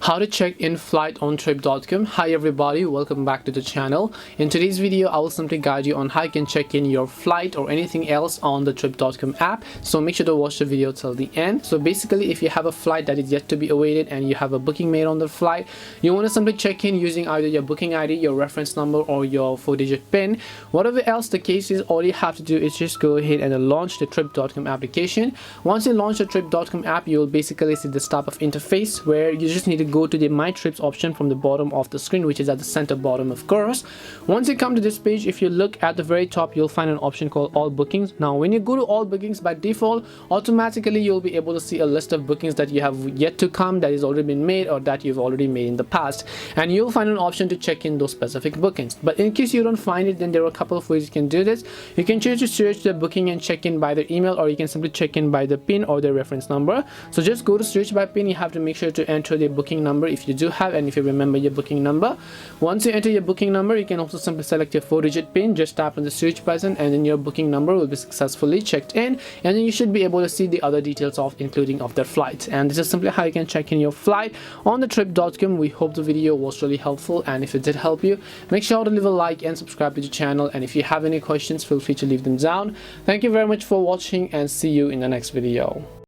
How to check in flight on trip.com. Hi everybody, welcome back to the channel. In today's video I will simply guide you on how you can check in your flight or anything else on the trip.com app, so make sure to watch the video till the end. So basically, if you have a flight that is yet to be awaited and you have a booking made on the flight, you want to simply check in using either your booking ID, your reference number, or your 4-digit PIN. Whatever else the case is, all you have to do is just go ahead and launch the trip.com application. Once you launch the trip.com app, you will basically see this type of interface where you just need to go to the My Trips option from the bottom of the screen, which is at the center bottom, of course. Once you come to this page, if you look at the very top, you'll find an option called All Bookings. Now when you go to All Bookings, by default automatically you'll be able to see a list of bookings that you have yet to come, that is already been made, or that you've already made in the past, and you'll find an option to check in those specific bookings. But in case you don't find it, then there are a couple of ways you can do this. You can choose to search the booking and check in by their email, or you can simply check in by the PIN or the reference number. So just go to search by PIN. You have to make sure to enter the booking number if you do have, and if you remember your booking number. Once you enter your booking number, you can also simply select your 4-digit PIN. Just tap on the search button and then your booking number will be successfully checked in, and then you should be able to see the other details of including of their flight. And this is simply how you can check in your flight on the trip.com. We hope the video was really helpful, and if it did help you, make sure to leave a like and subscribe to the channel, and if you have any questions, feel free to leave them down. Thank you very much for watching, and see you in the next video.